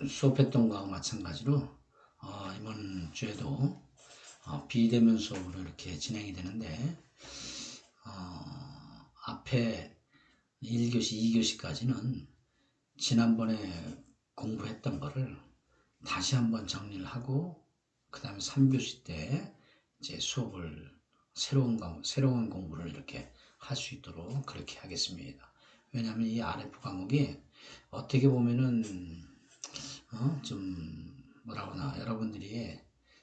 수업했던 거하고 마찬가지로 이번 주에도 비대면 수업으로 이렇게 진행이 되는데 앞에 1교시, 2교시까지는 지난번에 공부했던 거를 다시 한번 정리를 하고 그 다음에 3교시 때 이제 수업을 새로운 공부를 이렇게 할 수 있도록 그렇게 하겠습니다. 왜냐하면 이 RF 과목이 어떻게 보면은 좀 뭐라고나 여러분들이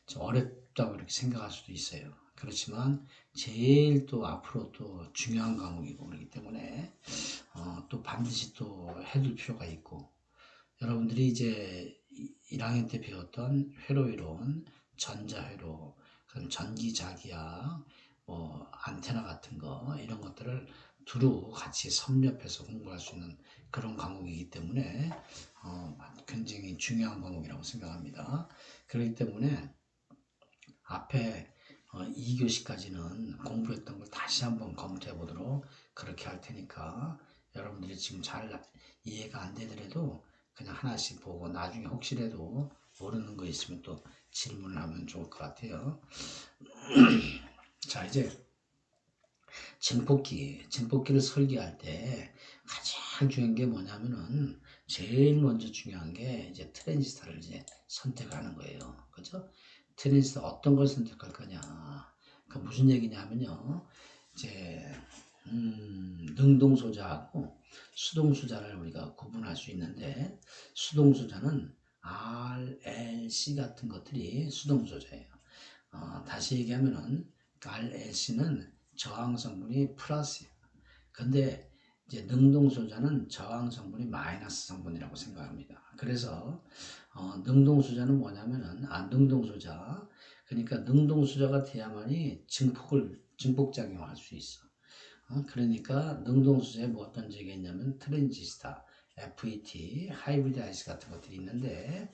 좀 어렵다고 이렇게 생각할 수도 있어요. 그렇지만 제일 또 앞으로 또 중요한 과목이고 그렇기 때문에 또 반드시 또 해둘 필요가 있고, 여러분들이 이제 1학년 때 배웠던 회로이론, 전자회로, 그럼 전기자기야, 뭐 안테나 같은 거 이런 것들을 두루 같이 섭렵해서 공부할 수 있는 그런 과목이기 때문에 굉장히 중요한 과목이라고 생각합니다. 그렇기 때문에 앞에 2교시까지는 공부했던 걸 다시 한번 검토해 보도록 그렇게 할 테니까, 여러분들이 지금 잘 이해가 안 되더라도 그냥 하나씩 보고 나중에 혹시라도 모르는 거 있으면 또 질문을 하면 좋을 것 같아요. 자, 이제 증폭기를 설계할 때 가장 중요한 게 뭐냐면은, 제일 먼저 중요한 게 이제 트랜지스터를 이제 선택하는 거예요. 그죠? 트랜지스터 어떤 걸 선택할 거냐. 그 무슨 얘기냐면요. 이제 능동소자하고 수동소자를 우리가 구분할 수 있는데, 수동소자는 R, L, C 같은 것들이 수동소자예요. 다시 얘기하면은 RLC는 저항 성분이 플러스예요. 근데 이제 능동소자는 저항 성분이 마이너스 성분이라고 생각합니다. 그래서 능동소자는 뭐냐면은 능동소자, 그러니까 능동소자가 돼야만이 증폭작용을 할 수 있어. 그러니까 능동소자에 뭐 어떤 적이 있냐면 트랜지스터, FET, 하이브리드 IC 같은 것들이 있는데,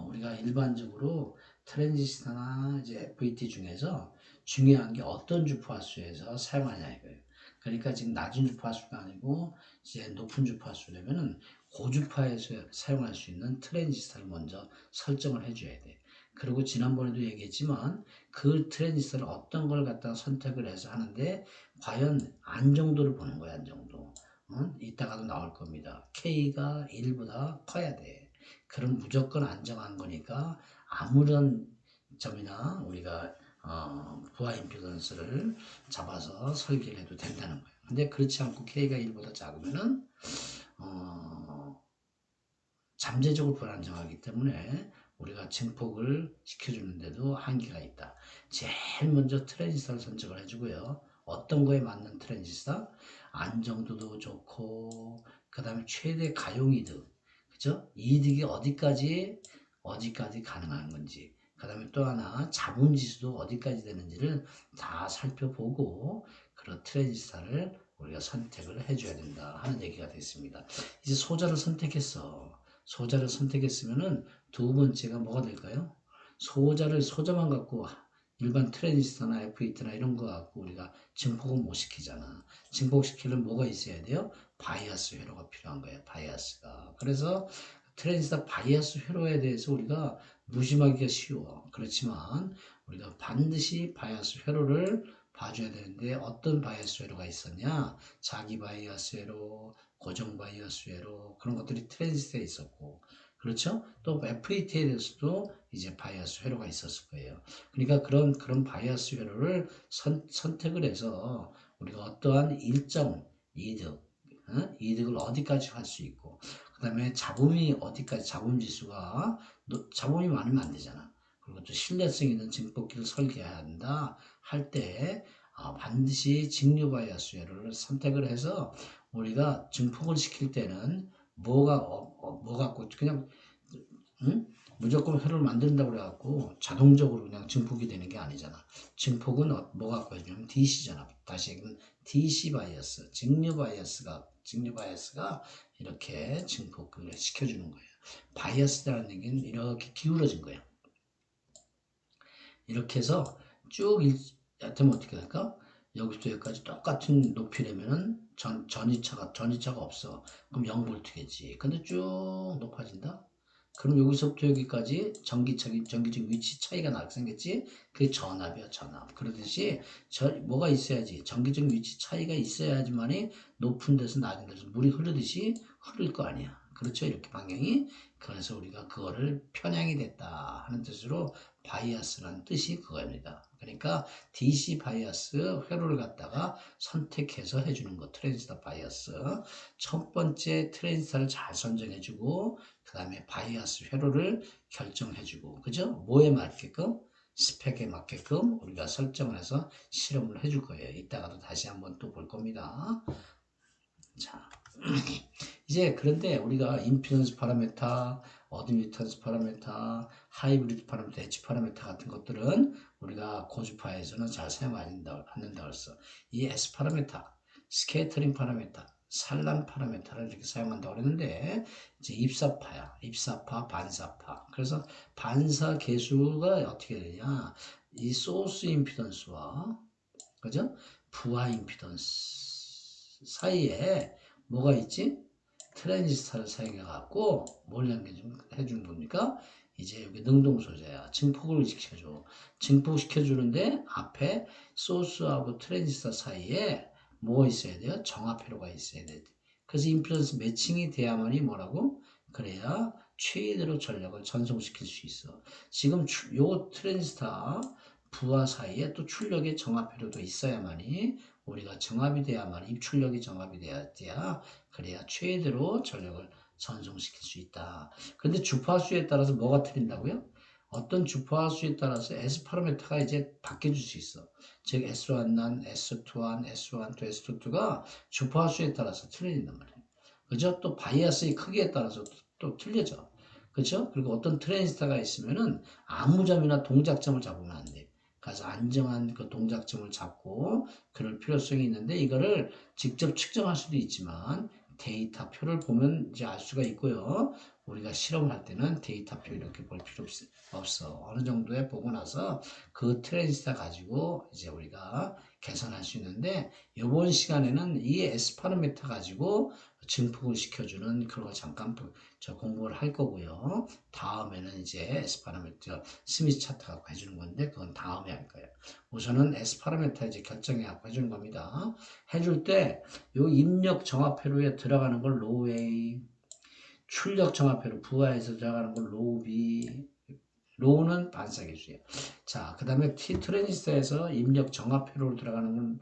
우리가 일반적으로 트랜지스터나 이제 FET 중에서 중요한 게 어떤 주파수에서 사용하냐 이거예요. 그러니까 지금 낮은 주파수가 아니고 이제 높은 주파수려면은 고주파에서 사용할 수 있는 트랜지스터를 먼저 설정을 해줘야 돼. 그리고 지난번에도 얘기했지만 그 트랜지스터를 어떤 걸 갖다가 선택을 해서 하는데, 과연 안정도를 보는 거야, 안정도. 이따가도 나올 겁니다. K가 1보다 커야 돼. 그럼 무조건 안정한 거니까 아무런 점이나 우리가 부하 임피던스를 잡아서 설계를 해도 된다는 거예요. 근데 그렇지 않고 K가 1보다 작으면은 잠재적으로 불안정하기 때문에 우리가 증폭을 시켜주는데도 한계가 있다. 제일 먼저 트랜지스터를 선택을 해주고요. 어떤 거에 맞는 트랜지스터? 안정도도 좋고, 그 다음에 최대 가용 이득, 그죠? 이득이 어디까지 가능한 건지, 그 다음에 또 하나 자본 지수도 어디까지 되는지를 다 살펴보고 그런 트랜지스터를 우리가 선택을 해줘야 된다 하는 얘기가 됐습니다. 이제 소자를 선택했어. 소자를 선택했으면은 두 번째가 뭐가 될까요? 소자만 갖고 일반 트랜지스터나 FET나 이런 거 갖고 우리가 증폭은 못 시키잖아. 증폭시키려면 뭐가 있어야 돼요? 바이아스 회로가 필요한 거예요. 바이아스가. 그래서 트랜지스터 바이아스 회로에 대해서 우리가 무심하기가 쉬워. 그렇지만 우리가 반드시 바이아스 회로를 봐줘야 되는데, 어떤 바이아스 회로가 있었냐? 자기 바이아스 회로, 고정 바이아스 회로, 그런 것들이 트랜지스터에 있었고, 그렇죠? 또 FET에 대해서도 이제 바이아스 회로가 있었을 거예요. 그러니까 그런 바이아스 회로를 선택을 해서 우리가 어떠한 일정 이득을 어디까지 할 수 있고, 그 다음에 잡음이 어디까지, 잡음 지수가, 잡음이 많으면 안 되잖아. 그리고 또 신뢰성 있는 증폭기를 설계해야 한다 할 때 반드시 직류 바이아스 회로를 선택을 해서 우리가 증폭을 시킬 때는 뭐 갖고 그냥 무조건 회로를 만든다고 그래갖고 자동적으로 그냥 증폭이 되는 게 아니잖아. 증폭은 뭐 갖고 해주면 DC잖아. 다시 얘기하면 DC 바이어스, 직류 바이어스가 이렇게 증폭을 시켜주는 거예요. 바이어스라는 얘기는 이렇게 기울어진 거예요. 이렇게 해서 쭉 하여튼 어떻게 될까? 여기부터 여기까지 똑같은 높이라면은 전이차가 없어. 그럼 0V겠지. 근데 쭉 높아진다? 그럼 여기서부터 여기까지 전기적 위치 차이가 나게 생겼지? 그게 전압이야, 전압. 그러듯이 뭐가 있어야지? 전기적 위치 차이가 있어야지만이 높은 데서 낮은 데서 물이 흐르듯이 흐를 거 아니야. 그렇죠? 이렇게 방향이. 그래서 우리가 그거를 편향이 됐다 하는 뜻으로 바이아스라는 뜻이 그겁니다. 그러니까 DC 바이아스 회로를 갖다가 선택해서 해주는 거, 트랜지스터 바이아스. 첫 번째 트랜지스터를 잘 선정해주고, 그 다음에 바이아스 회로를 결정해주고, 그죠? 뭐에 맞게끔? 스펙에 맞게끔 우리가 설정을 해서 실험을 해줄 거예요. 이따가도 다시 한번 또 볼 겁니다. 자, 이제 그런데 우리가 임피던스 파라메터, 어드미턴스 파라메터, 하이브리드 파라메터, H 파라메터 같은 것들은 우리가 고주파에서는 잘 사용하지 않는다 그랬어. 이 S 파라메터, 스케이터링 파라메터, 산란 파라메터를 이렇게 사용한다고 그랬는데 이제 입사파야. 입사파, 반사파. 그래서 반사 계수가 어떻게 되냐? 이 소스 임피던스와 그죠? 부하 임피던스 사이에 뭐가 있지? 트랜지스터를 사용해 갖고 뭘 연결해 주는 겁니까? 이제 여기 능동 소재야. 증폭을 시켜줘. 증폭시켜 주는데 앞에 소스하고 트랜지스터 사이에 뭐가 있어야 돼요? 정합회로가 있어야 돼. 그래서 임피던스 매칭이 돼야만이 뭐라고? 그래야 최대로 전력을 전송시킬 수 있어. 지금 요 트랜지스터 부하 사이에 또 출력의 정합회로도 있어야만이 우리가 정합이 돼야만 입출력이 정합이 돼야 그래야 최대로 전력을 전송시킬 수 있다. 그런데 주파수에 따라서 뭐가 틀린다고요? 어떤 주파수에 따라서 S 파라미터가 이제 바뀌어질 수 있어. 즉 S1난, S2한, S1 to S22가 주파수에 따라서 틀려진단 말이에요. 그죠? 또 바이아스의 크기에 따라서 또 틀려져. 그죠? 그리고 어떤 트랜지스터가 있으면은 아무 점이나 동작점을 잡으면 안 돼. 그래서 안정한 그 동작점을 잡고 그럴 필요성이 있는데 이거를 직접 측정할 수도 있지만 데이터표를 보면 이제 알 수가 있고요. 우리가 실험을 할 때는 데이터표 이렇게 볼 필요 없어. 어느 정도에 보고 나서 그 트랜지스터 가지고 이제 우리가 계산할 수 있는데 이번 시간에는 이 S 파라미터 가지고 증폭을 시켜주는 그런 걸 잠깐 저 공부를 할 거고요. 다음에는 이제 S 파라미터 스미스 차트 갖고 해주는 건데 그건 다음에 할 거예요. 우선은 S 파라미터 이제 결정해 갖고 해주는 겁니다. 해줄 때 요 입력 정합회로에 들어가는 걸 로우 A, 출력 정합회로 부하에서 들어가는 걸 로우 B, 로우는 반사계수예요. 자, 그 다음에 T 트랜지스터에서 입력 정합회로로 들어가는 건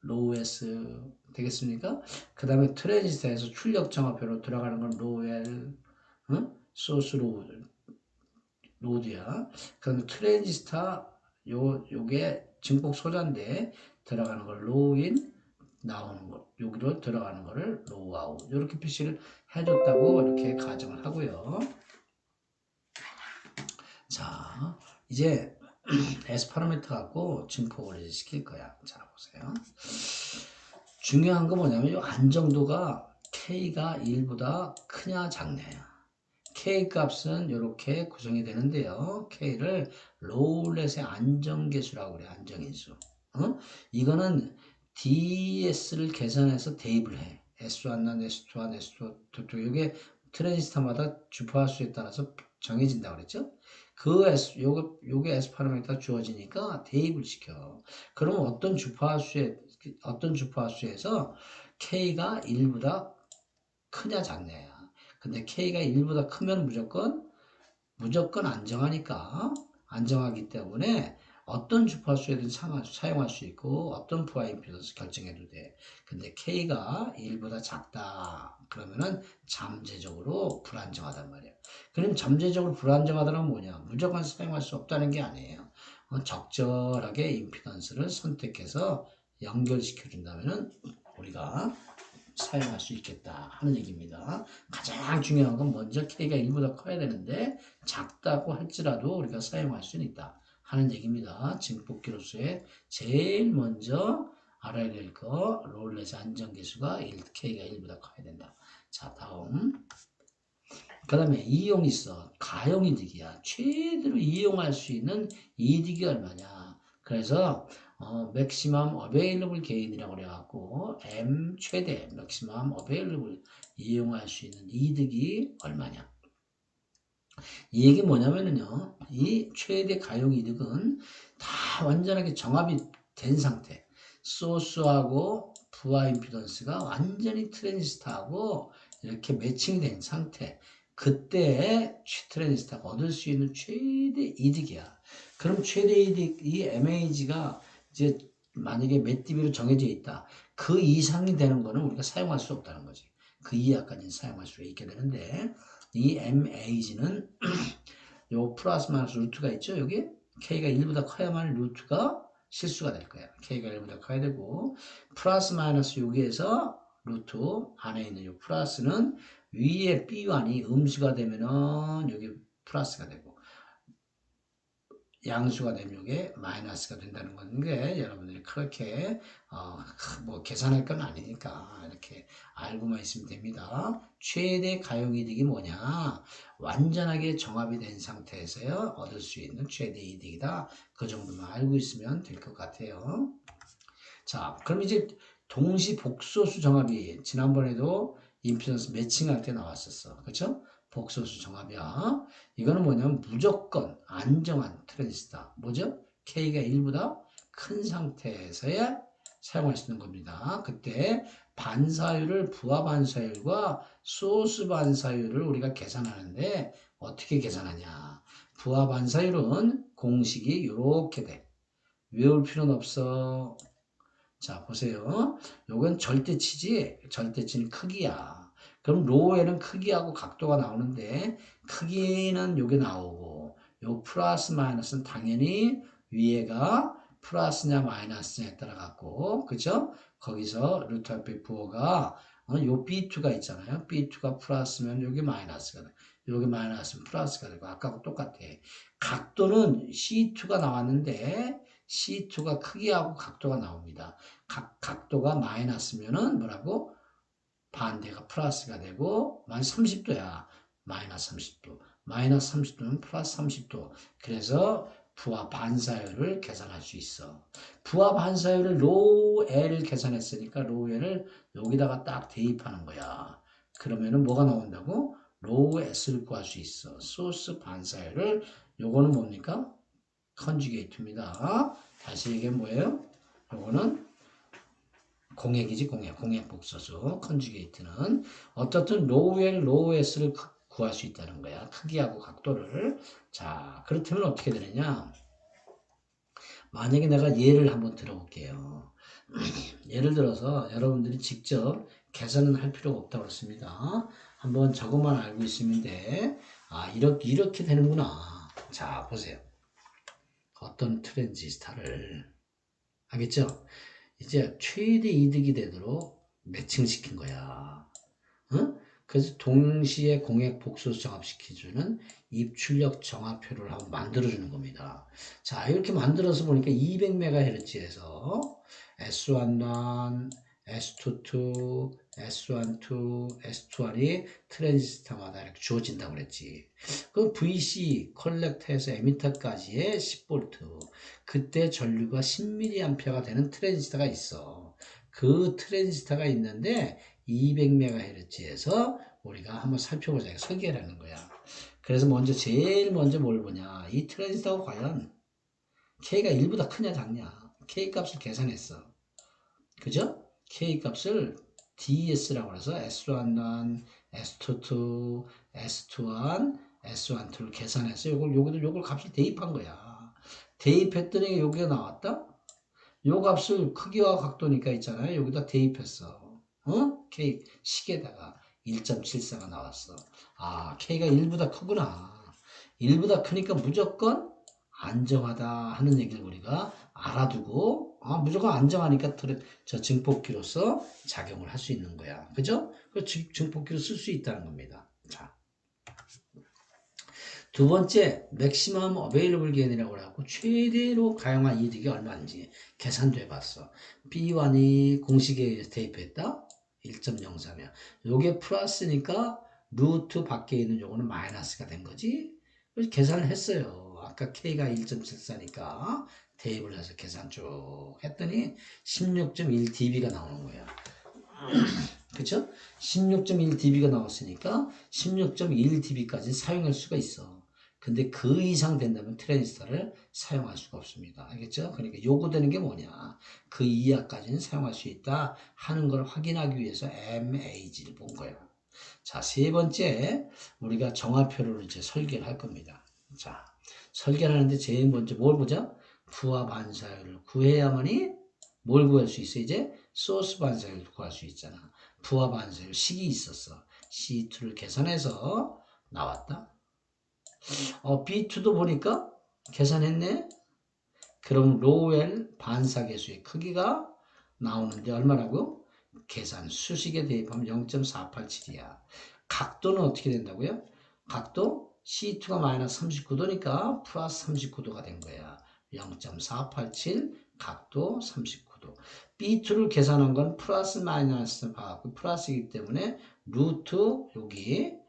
로우 S 되겠습니까? 그 다음에 트랜지스터에서 출력 정합회로 들어가는 건 로우 L, 소스 로드야. 그럼 트랜지스터 요게 증폭 소자인데 들어가는 걸 로우인 나오는 것 여기로 들어가는 거를 로우 아웃 이렇게 표시를 해줬다고 이렇게 가정을 하고요. 자 이제 S 파라미터 갖고 증폭을 이제 시킬 거야. 자 보세요. 중요한 거 뭐냐면 이 안정도가 K가 1보다 크냐 작냐야. K 값은 이렇게 구성이 되는데요. K를 로울렛의 안정계수라고 그래. 안정인수. 이거는 DS를 계산해서 대입을 해. S1난 S2한 S2, 이게 트랜지스터마다 주파수에 따라서 정해진다고 그랬죠? 요게 S 파라미터 주어지니까 대입을 시켜. 그러면 어떤 주파수에서 K가 1보다 크냐 작냐야. 근데 K가 1보다 크면 무조건 안정하기 때문에 어떤 주파수에든 사용할 수 있고 어떤 부하 임피던스 결정해도 돼. 근데 K가 1보다 작다. 그러면은 잠재적으로 불안정하단 말이야. 그럼 잠재적으로 불안정하다는 건 뭐냐? 무조건 사용할 수 없다는 게 아니에요. 적절하게 임피던스를 선택해서 연결시켜 준다면은 우리가 사용할 수 있겠다 하는 얘기입니다. 가장 중요한 건 먼저 K가 1보다 커야 되는데 작다고 할지라도 우리가 사용할 수는 있다 하는 얘기입니다. 증폭기로서의 제일 먼저 알아야 될 거 롤렛의 안정계수가 K가 1보다 커야 된다. 자 다음 그 다음에 이용 있어. 가용이득이야. 최대로 이용할 수 있는 이득이 얼마냐. 그래서 maximum available gain이라고 그래갖고 M 최대 maximum available 이용할 수 있는 이득이 얼마냐. 이 얘기 뭐냐면은요, 이 최대 가용 이득은 다 완전하게 정합이 된 상태. 소스하고 부하 임피던스가 완전히 트랜지스터하고 이렇게 매칭이 된 상태. 그때 트랜지스터가 얻을 수 있는 최대 이득이야. 그럼 최대 이득, 이 MAG가 이제 만약에 몇 dB로 정해져 있다. 그 이상이 되는 거는 우리가 사용할 수 없다는 거지. 그 이하까지는 사용할 수 있게 되는데, 이 MAG는 요 플러스 마이너스 루트가 있죠. 여기 K가 1보다 커야만 루트가 실수가 될 거야. K가 1보다 커야 되고, 플러스 마이너스 여기에서 루트 안에 있는 요 플러스는 위에 B1이 음수가 되면은 여기 플러스가 되고, 양수가 되면 이게 마이너스가 된다는 건데, 여러분들이 그렇게 뭐 계산할 건 아니니까 이렇게 알고만 있으면 됩니다. 최대 가용이득이 뭐냐? 완전하게 정합이 된 상태에서 얻을 수 있는 최대 이득이다. 그 정도만 알고 있으면 될 것 같아요. 자, 그럼 이제 동시 복소수 정합이 지난번에도 임피던스 매칭할 때 나왔었어. 그렇죠? 복소수 정합이야. 이거는 뭐냐면 무조건 안정한 트랜지스터. 뭐죠? K가 1보다 큰 상태에서야 사용할 수 있는 겁니다. 그때 반사율을 부하 반사율과 소스 반사율을 우리가 계산하는데 어떻게 계산하냐? 부하 반사율은 공식이 이렇게 돼. 외울 필요는 없어. 자, 보세요. 요건 절대치지, 절대치는 크기야. 그럼 로에는 크기하고 각도가 나오는데, 크기는 요게 나오고, 요 플러스 마이너스는 당연히 위에가 플러스냐 마이너스냐에 따라 갖고, 그죠? 거기서 루트 앞에 부호가, 요 B2가 있잖아요. B2가 플러스면 요게 마이너스가 돼. 요게 마이너스면 플러스가 되고, 아까하고 똑같아. 각도는 C2가 나왔는데, C2가 크기하고 각도가 나옵니다. 각도가 마이너스면은 뭐라고? 반대가 플러스가 되고, 마이너스 30도야. 마이너스 30도. 마이너스 30도는 플러스 30도. 그래서 부하 반사율을 계산할 수 있어. 부하 반사율을 로우 L을 계산했으니까 로우 L을 여기다가 딱 대입하는 거야. 그러면은 뭐가 나온다고? 로우 S를 구할 수 있어. 소스 반사율을, 요거는 뭡니까? 컨주게이트입니다. 다시 이게 뭐예요? 요거는 공액이지, 공액 복소수. 컨주게이트는 어떻든 로우엘 로우에스를 구할 수 있다는 거야. 크기하고 각도를. 자, 그렇다면 어떻게 되느냐? 만약에 내가 예를 한번 들어볼게요. 예를 들어서 여러분들이 직접 계산은 할 필요가 없다고 그랬습니다. 한번 저것만 알고 있으면 돼. 아, 이렇게 되는구나. 자, 보세요. 어떤 트랜지스타를, 알겠죠? 이제 최대 이득이 되도록 매칭시킨 거야. 응? 그래서 동시에 공액 복소수 정합시켜주는 입출력 정합표를 한번 만들어주는 겁니다. 자, 이렇게 만들어서 보니까 200MHz에서 S11, S22, S12, S21이 트랜지스터마다 이렇게 주어진다고 그랬지. 그 VC 컬렉터에서 에미터까지의 10V. 그때 전류가 10mA가 되는 트랜지스터가 있어. 그 트랜지스터가 있는데 200MHz에서 우리가 한번 살펴보자. 설계라는 거야. 그래서 제일 먼저 뭘 보냐. 이 트랜지스터가 과연 K가 1보다 크냐 작냐. K 값을 계산했어. 그죠? K 값을 DS라고 해서 S11, S22, S21, S12를 계산해서 요걸 값을 대입한 거야. 대입했더니 여기가 나왔다? 요 값을 크기와 각도니까 있잖아요. 여기다 대입했어. K 식에다가 1.74가 나왔어. 아, K가 1보다 크구나. 1보다 크니까 무조건 안정하다 하는 얘기를 우리가 알아두고, 무조건 안정하니까 저 증폭기로서 작용을 할 수 있는 거야. 그죠? 그 증폭기로 쓸 수 있다는 겁니다. 자. 두 번째, 맥시멈 어베일러블 게인이라고 하고 최대로 가용한 이득이 얼마인지 계산돼 봤어. B1이 공식에 대입했다? 1.03이야. 요게 플러스니까 루트 밖에 있는 요거는 마이너스가 된 거지. 그래서 계산을 했어요. 아까 K가 1.74니까 대입을 해서 계산 쭉 했더니 16.1dB가 나오는 거야. 그쵸? 16.1dB가 나왔으니까 16.1dB까지 사용할 수가 있어. 근데 그 이상 된다면 트랜지스터를 사용할 수가 없습니다. 알겠죠? 그러니까 요구되는 게 뭐냐? 그 이하까지는 사용할 수 있다 하는 걸 확인하기 위해서 MAG를 본 거예요. 자, 세 번째, 우리가 정화표를 이제 설계를 할 겁니다. 자, 설계를 하는데 제일 먼저 뭘 보자? 부하 반사율을 구해야만이 뭘 구할 수 있어? 이제 소스 반사율을 구할 수 있잖아. 부하 반사율 식이 있었어. C2를 계산해서 나왔다. B2도 보니까 계산했네. 그럼 로웰 반사계수의 크기가 나오는데 얼마라고? 계산 수식에 대입하면 0.487이야. 각도는 어떻게 된다고요? 각도 C2가 마이너스 39도니까 플러스 39도가 된 거야. 0.487 각도 39도. B2를 계산한 건 플러스 마이너스 플러스이기 때문에 루트 여기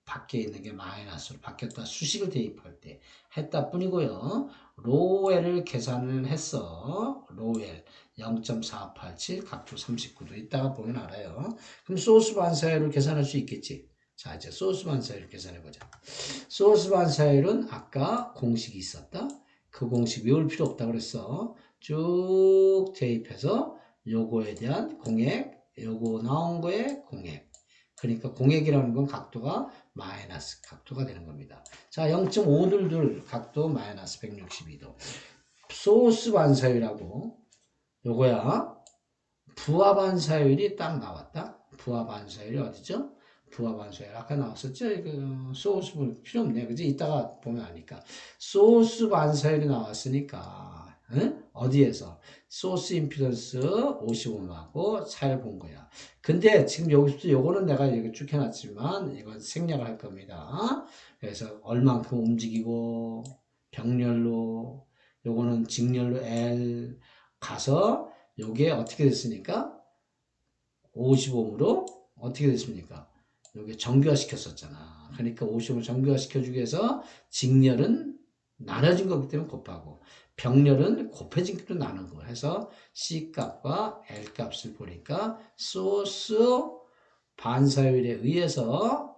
밖에 있는 게 마이너스로 바뀌었다. 수식을 대입할 때 했다 뿐이고요. 로웰을 계산을 했어. 로웰 0.487 각도 39도 이따가 보면 알아요. 그럼 소스 반사율을 계산할 수 있겠지. 자, 이제 소스 반사율을 계산해 보자. 소스 반사율은 아까 공식이 있었다. 그 공식 외울 필요 없다 그랬어. 쭉 대입해서 요거에 대한 공액, 요거 나온 거에 공액. 그러니까 공액이라는 건 각도가 마이너스 각도가 되는 겁니다. 자, 0.522 각도 마이너스 162도. 소스 반사율하고 요거야. 부하 반사율이 딱 나왔다. 부하 반사율이 어디죠? 부하 반사율 아까 나왔었죠? 이거 소스 필요 없네. 그지? 이따가 보면 아니까. 소스 반사율이 나왔으니까 어디에서? 소스 임피던스 50ohm하고 차이를 본 거야. 근데 지금 여기서 요거는 내가 이렇게 쭉 해놨지만 이건 생략을 할 겁니다. 그래서 얼만큼 움직이고 병렬로 요거는 직렬로 L 가서 요게 어떻게 됐습니까? 50ohm으로 어떻게 됐습니까? 요게 정교화 시켰었잖아. 그러니까 50ohm을 정교화 시켜주기 위해서 직렬은 나눠진 거기 때문에 곱하고 병렬은 곱해진 것도 나눈 거 해서 C 값과 L 값을 보니까 소스 반사율에 의해서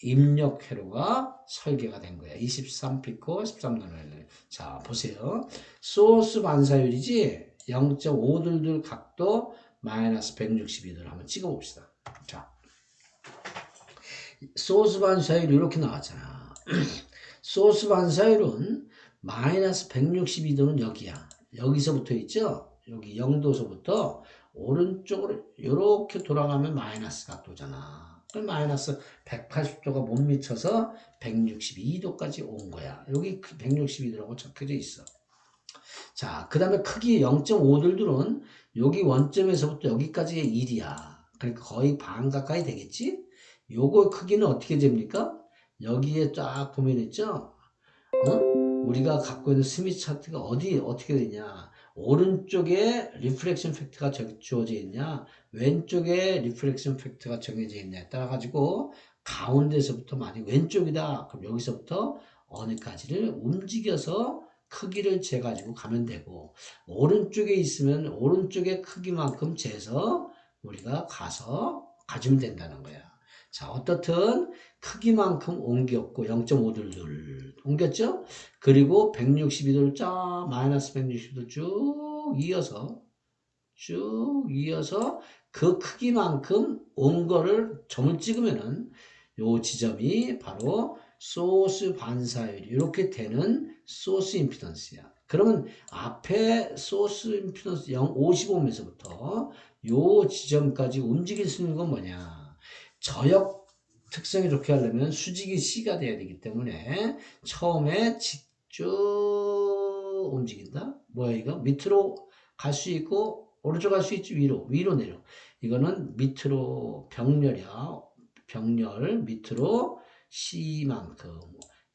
입력 회로가 설계가 된 거야. 23피코 13나노. 자, 보세요. 소스 반사율이지 0.522 각도 마이너스 162도를 한번 찍어봅시다. 자, 소스 반사율이 이렇게 나왔잖아. 소스 반사율은 마이너스 162도는 여기야. 여기서부터 있죠? 여기 0도서부터 오른쪽으로 이렇게 돌아가면 마이너스 각도잖아. 마이너스 180도가 못 미쳐서 162도까지 온 거야. 여기 162도라고 적혀져 있어. 자, 그 다음에 크기 0.5들들은 여기 원점에서부터 여기까지의 1이야. 그러니까 거의 반 가까이 되겠지? 요거 크기는 어떻게 됩니까? 여기에 쫙 보면 있죠? 우리가 갖고 있는 스미스 차트가 어떻게 되냐? 오른쪽에 리프렉션 팩터가 주어져 있냐? 왼쪽에 리프렉션 팩터가 정해져 있냐에 따라 가지고 가운데서부터 만약 왼쪽이다. 그럼 여기서부터 어느까지를 움직여서 크기를 재가지고 가면 되고, 오른쪽에 있으면 오른쪽의 크기만큼 재서 우리가 가서 가주면 된다는 거야. 자, 어떻든 크기만큼 옮겼고 0.5들들 옮겼죠? 그리고 162도를 쫙 마이너스 160도 쭉 이어서 그 크기만큼 온 거를 점을 찍으면은 요 지점이 바로 소스 반사율이 이렇게 되는 소스 임피던스야. 그러면 앞에 소스 임피던스 55에서부터 요 지점까지 움직일 수 있는 건 뭐냐? 저역 특성이 좋게 하려면 수직이 C가 돼야 되기 때문에 처음에 쭉 움직인다. 뭐야 이거? 밑으로 갈 수 있고 오른쪽 갈 수 있지. 위로 내려. 이거는 밑으로 병렬이야. 병렬 밑으로 C만큼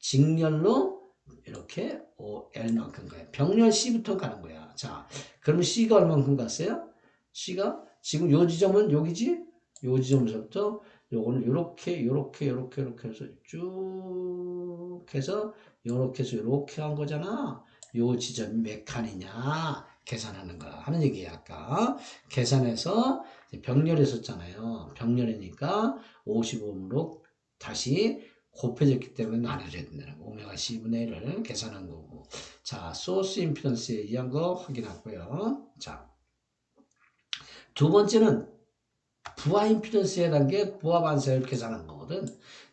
직렬로 이렇게 L만큼 가요. 병렬 C부터 가는 거야. 자, 그러면 C가 얼만큼 갔어요? C가 지금 요 지점은 여기지? 요 지점에서부터 요거는 요렇게 해서 쭉 해서 요렇게 해서 요렇게 한 거잖아. 요 지점이 몇 칸이냐? 계산하는 거 하는 얘기야. 아까 계산해서 병렬했었잖아요. 병렬이니까 55으로 다시 곱해졌기 때문에 나눠져야 된다는 거. 오메가 C분의 1을 계산한 거고. 자, 소스 임피던스에 의한 거 확인하고요. 자, 두 번째는 부하 임피던스에 해당한 게 부하 반사율 계산한 거거든.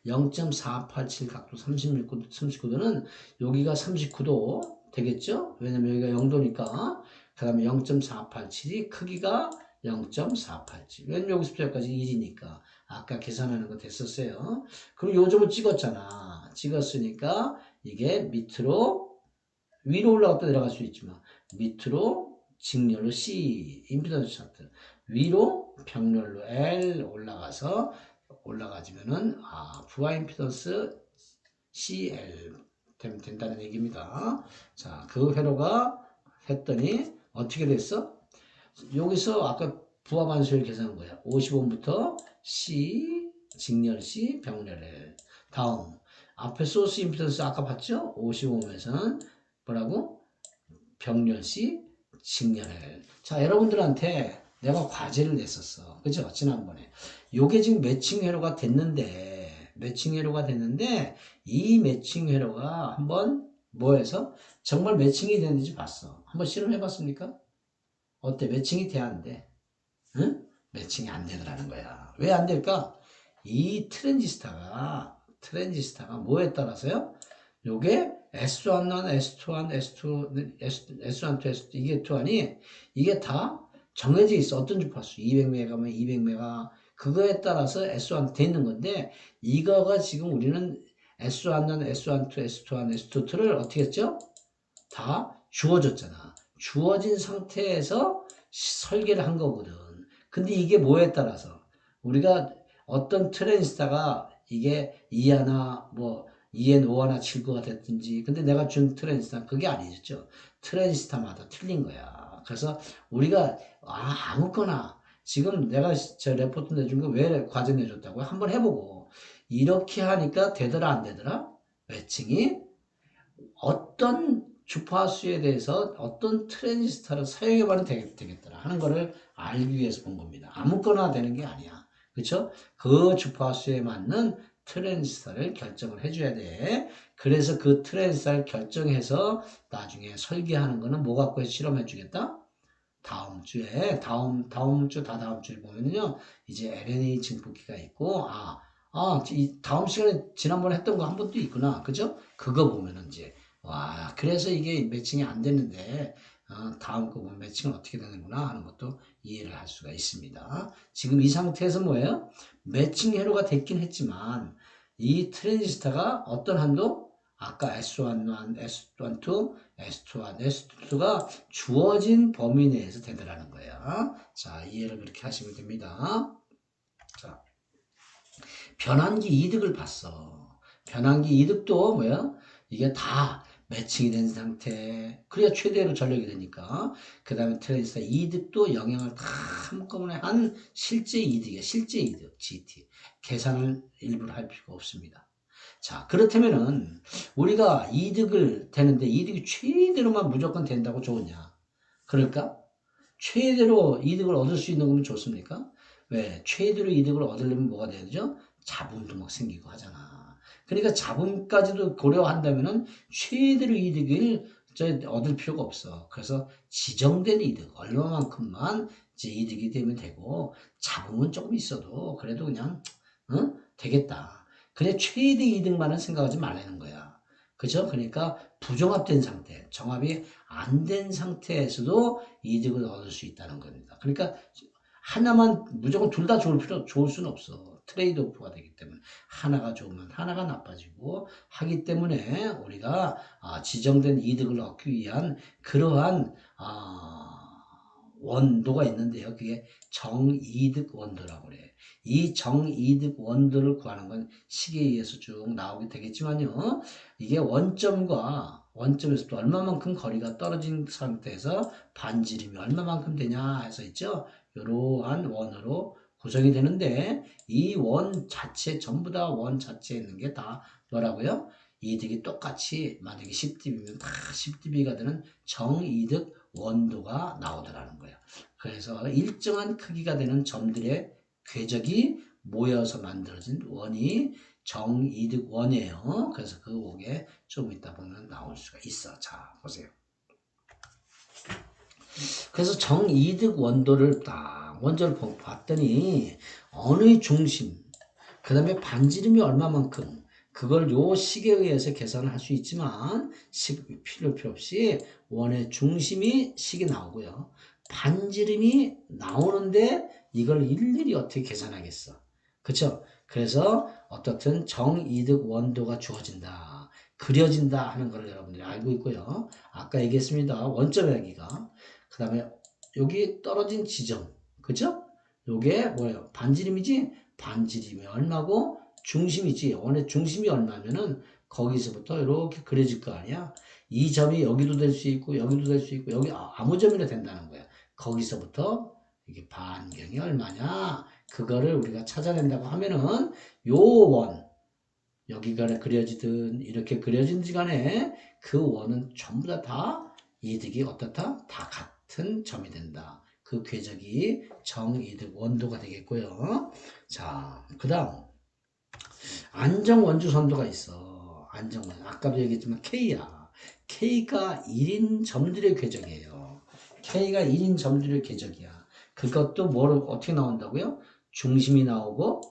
0.487 각도 39도는 여기가 39도 되겠죠? 왜냐면 여기가 0도니까. 그 다음에 0.487이 크기가 0.487. 왜냐면 여기서부터 여기까지 1이니까. 아까 계산하는 거 됐었어요. 그럼 요점을 찍었잖아. 찍었으니까 이게 밑으로 위로 올라갔다 내려갈 수 있지만 밑으로 직렬로 C 임피던스 차트 위로 병렬로 L 올라가지면은 부하 임피던스 CL 되면 된다는 얘기입니다. 자, 그 회로가 했더니 어떻게 됐어? 여기서 아까 부하 반수율 계산한 거야. 55부터 C 직렬 C 병렬 L. 다음 앞에 소스 임피던스 아까 봤죠? 55에서는 뭐라고? 병렬시 직렬을. 자, 여러분들한테 내가 과제를 냈었어. 그죠? 지난번에. 요게 지금 매칭 회로가 됐는데, 이 매칭 회로가 한번 뭐해서 정말 매칭이 되는지 봤어. 한번 실험해 봤습니까? 어때? 매칭이 돼야 안 돼? 응? 매칭이 안 되더라는 거야. 왜 안 될까? 이 트랜지스타가 뭐에 따라서요? 요게 S1, S2, S2, S1, S2, 이게 2아니 이게 다 정해져 있어. 어떤 주파수 200메가면 200메가 그거에 따라서 S1 돼 있는 건데 이거가 지금 우리는 S1, S1, S2, S2를 어떻게 했죠? 다 주어졌잖아. 주어진 상태에서 설계를 한 거거든. 근데 이게 뭐에 따라서 우리가 어떤 트랜지스타가 이게 2하나 뭐 2N5 하나 79가 됐든지 근데 내가 준 트랜지스타 그게 아니죠. 트랜지스타마다 틀린 거야. 그래서 우리가 아무거나 지금 내가 저 레포트 내준 거 왜 과제 내줬다고 한번 해보고 이렇게 하니까 되더라 안 되더라 매칭이 어떤 주파수에 대해서 어떤 트랜지스터를 사용해봐도 되겠더라 하는 거를 알기 위해서 본 겁니다. 아무거나 되는 게 아니야. 그렇죠? 그 주파수에 맞는 트랜지스터를 결정을 해줘야 돼. 그래서 그 트랜지스터를 결정해서 나중에 설계하는 거는 뭐 갖고 실험해 주겠다? 다음 주에 다음 주 다다음 주에 보면요 이제 LNA 증폭기가 있고 이 다음 시간에 지난번에 했던 거 한 번도 있구나 그죠? 그거 보면은 이제 와 그래서 이게 매칭이 안 되는데 다음 거 보면 매칭은 어떻게 되는구나 하는 것도 이해를 할 수가 있습니다. 지금 이 상태에서 뭐예요? 매칭 회로가 됐긴 했지만 이 트랜지스터가 어떤 한도 아까 S1, S12, S2, S2가 주어진 범위 내에서 되더라는 거야. 자, 이해를 그렇게 하시면 됩니다. 자, 변환기 이득을 봤어. 변환기 이득도 뭐야? 이게 다 매칭이 된 상태. 그래야 최대로 전력이 되니까. 그 다음에 트랜지스터 이득도 영향을 다 한꺼번에 한 실제 이득이야. 실제 이득, GT. 계산을 일부러 할 필요가 없습니다. 자, 그렇다면은 우리가 이득을 되는데 이득이 최대로만 무조건 된다고 좋으냐? 그럴까? 최대로 이득을 얻을 수 있는 거면 좋습니까? 왜? 최대로 이득을 얻으려면 뭐가 돼야 되죠? 자본도 막 생기고 하잖아. 그러니까 자본까지도 고려한다면은 최대로 이득을 얻을 필요가 없어. 그래서 지정된 이득, 얼마만큼만 이제 이득이 되면 되고, 자본은 조금 있어도 그래도 그냥, 되겠다. 그래, 최대 이득만은 생각하지 말라는 거야. 그죠? 그러니까 부정합된 상태, 정합이 안 된 상태에서도 이득을 얻을 수 있다는 겁니다. 그러니까 하나만 무조건 둘 다 좋을 수는 없어. 트레이드 오프가 되기 때문에 하나가 좋으면 하나가 나빠지고 하기 때문에 우리가 지정된 이득을 얻기 위한 그러한 원도가 있는데요. 그게 정이득 원도라고 그래요. 이 정이득 원도를 구하는 건 식에 의해서 쭉 나오게 되겠지만요. 이게 원점에서 또 얼마만큼 거리가 떨어진 상태에서 반지름이 얼마만큼 되냐 해서 있죠. 이러한 원으로 구성이 되는데 이 원 자체 전부 다 원 자체에 있는 게 다 뭐라고요? 이득이 똑같이 만약에 10dB면 다 10dB가 되는 정이득 원도가 나오더라는 거예요. 그래서 일정한 크기가 되는 점들의 궤적이 모여서 만들어진 원이 정이득 원이에요. 그래서 그 옥에 좀 이따 보면 나올 수가 있어. 자, 보세요. 그래서 정이득 원도를 딱 원조를 봤더니 어느 중심, 그 다음에 반지름이 얼마만큼, 그걸 요 식에 의해서 계산을 할 수 있지만 필요 없이 원의 중심이 식이 나오고요. 반지름이 나오는데 이걸 일일이 어떻게 계산하겠어. 그쵸? 그래서 어떻든 정이득 원도가 주어진다. 그려진다 하는 걸 여러분들이 알고 있고요. 아까 얘기했습니다. 원점 여기가. 그 다음에 여기 떨어진 지점. 그죠? 요게 뭐예요? 반지름이지? 반지름이 얼마고 중심이지. 원의 중심이 얼마면은 거기서부터 이렇게 그려질 거 아니야. 이 점이 여기도 될 수 있고 여기도 될 수 있고 여기 아무 점이나 된다는 거야. 거기서부터 이게 반경이 얼마냐 그거를 우리가 찾아낸다고 하면은 요 원 여기가 그려지든 이렇게 그려진지 간에 그 원은 전부 다 이득이 어떻다? 다 같은 점이 된다. 그 궤적이 정이득 원도가 되겠고요. 자, 그 다음 안정원주 선도가 있어. 안정원. 아까도 얘기했지만 K야. K가 1인 점들의 궤적이에요. K가 1인 점들의 궤적이야. 그것도 뭐를 어떻게 나온다고요? 중심이 나오고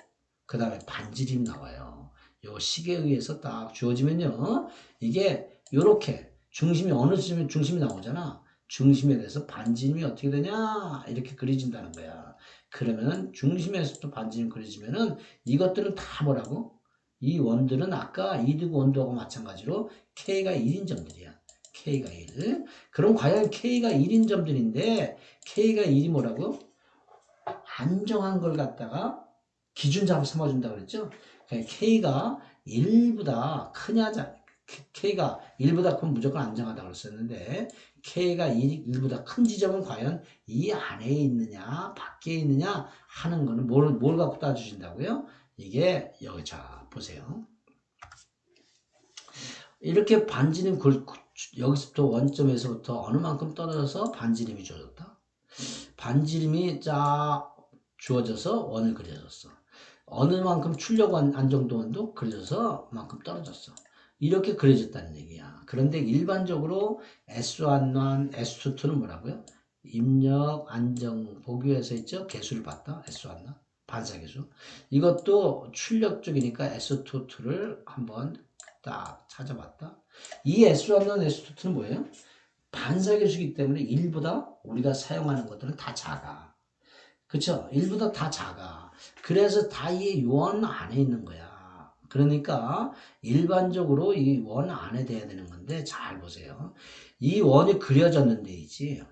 그 다음에 반지름이 나와요. 요 식에 의해서 딱 주어지면요. 이게 요렇게 중심이 어느 지점에 중심이 나오잖아. 중심에 대해서 반지름이 어떻게 되냐? 이렇게 그려진다는 거야. 그러면 중심에서부터 반지름이 그려지면은 이것들은 다 뭐라고? 이 원들은 아까 이득 원도하고 마찬가지로 K가 1인 점들이야. K가 1. 그럼 과연 K가 1인 점들인데 K가 1이 뭐라고? 안정한 걸 갖다가 기준점을 삼아준다 그랬죠? K가 1보다 크냐, K가 1보다 크면 무조건 안정하다고 그랬었는데, K가 1보다 큰 지점은 과연 이 안에 있느냐, 밖에 있느냐 하는 거는 뭘 갖고 따져준다고요? 이게, 여기, 자, 보세요. 이렇게 반지름, 여기서부터 원점에서부터 어느 만큼 떨어져서 반지름이 주어졌다. 반지름이 쫙 주어져서 원을 그려줬어. 어느 만큼 출력 안정도원도 그려져서 만큼 떨어졌어. 이렇게 그려졌다는 얘기야. 그런데 일반적으로 S1, S22는 뭐라고요? 입력, 안정, 보기에서 있죠? 개수를 봤다. S1, 반사계수. 이것도 출력 쪽이니까 S22를 한번 딱 찾아봤다. 이 S1, S22는 뭐예요? 반사계수이기 때문에 1보다 우리가 사용하는 것들은 다 작아. 그쵸? 1보다 다 작아. 그래서 다 이 원 안에 있는 거야. 그러니까 일반적으로 이 원 안에 돼야 되는 건데 잘 보세요. 이 원이 그려졌는데 이지.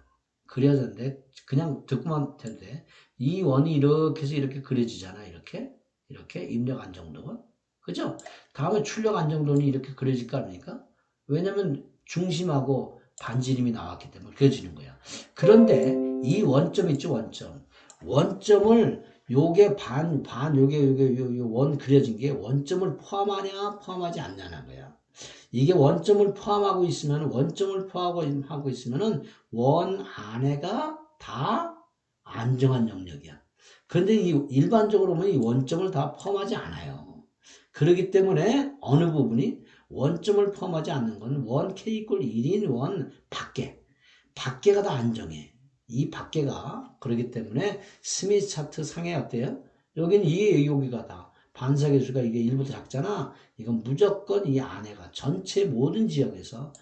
그려졌는데 그냥 듣고만 해도 돼. 이 원이 이렇게 해서 이렇게 그려지잖아. 이렇게. 이렇게 입력 안정도가. 그죠? 다음에 출력 안정도는 이렇게 그려질 거 아닙니까? 왜냐면 중심하고 반지름이 나왔기 때문에 그려지는 거야. 그런데 이 원점 있죠, 원점. 원점을 요게 요게 원 그려진 게 원점을 포함하냐, 포함하지 않냐는 거야. 이게 원점을 포함하고 있으면, 원점을 포함하고 있으면은 원 안에가 다 안정한 영역이야. 그런데 일반적으로 보면 이 원점을 다 포함하지 않아요. 그렇기 때문에 어느 부분이 원점을 포함하지 않는 건 원 K 이퀄 1인 원 밖에가 다 안정해. 이 밖에가 그렇기 때문에 스미스 차트 상에 어때요? 여기는 여기가 다 반사계수가 이게 1보다 작잖아. 이건 무조건 이 안에가 전체 모든 지역에서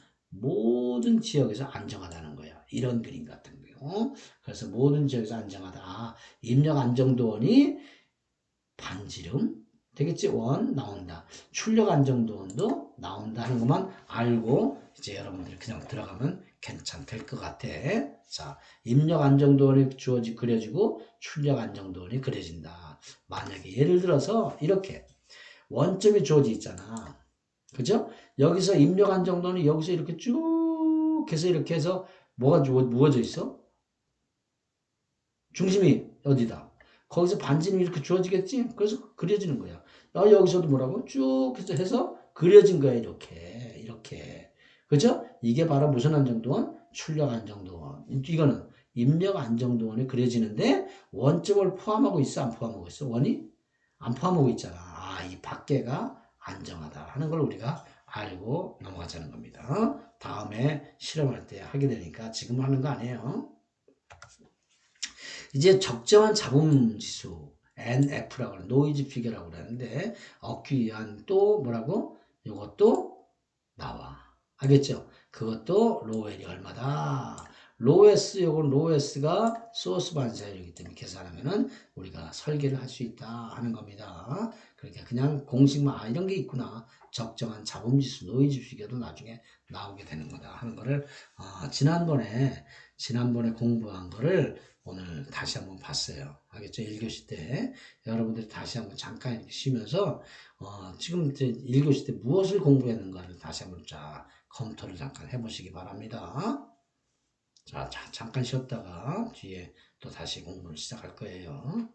안정하다는 거야. 이런 그림 같은 거요. 그래서 모든 지역에서 안정하다. 입력 안정도원이 반지름 되겠지? 원 나온다. 출력 안정도원도 나온다 하는 것만 알고 이제 여러분들이 그냥 들어가면 괜찮을 것 같아. 자, 입력 안정도원이 그려지고 출력 안정도원이 그려진다. 만약에 예를 들어서 이렇게 원점이 주어져 있잖아. 그죠? 여기서 입력 안정도원이 여기서 이렇게 쭉 해서 이렇게 해서 뭐가 주어져 있어? 중심이 어디다? 거기서 반지름이 이렇게 주어지겠지? 그래서 그려지는 거야. 여기서도 뭐라고? 쭉 해서 그려진 거야, 이렇게. 그죠? 이게 바로 무슨 안정도원? 출력 안정도원. 이거는 입력 안정도원이 그려지는데 원점을 포함하고 있어? 안 포함하고 있어? 원이? 안 포함하고 있잖아. 아, 이 밖에가 안정하다 하는 걸 우리가 알고 넘어가자는 겁니다. 다음에 실험할 때 하게 되니까 지금 하는 거 아니에요. 이제 적정한 잡음지수 NF라고 하는 노이즈 피겨라고 그러는데 얻기 위한 또 뭐라고? 이것도 나와. 알겠죠? 그것도 로엘이 얼마다? 로에스 요건 로에스가 소스 반사율이기 때문에 계산하면은 우리가 설계를 할 수 있다 하는 겁니다. 그러니까 그냥 공식만 이런 게 있구나. 적정한 잡음지수 노이즈 피겨도 나중에 나오게 되는 거다 하는 거를 지난번에 공부한 거를 오늘 다시 한번 봤어요. 알겠죠? 1교시 때 여러분들이 다시 한번 잠깐 이렇게 쉬면서 지금 이제 1교시 때 무엇을 공부했는가를 다시 한번 쫙 검토를 잠깐 해보시기 바랍니다. 자, 잠깐 쉬었다가 뒤에 또 다시 공부를 시작할 거예요.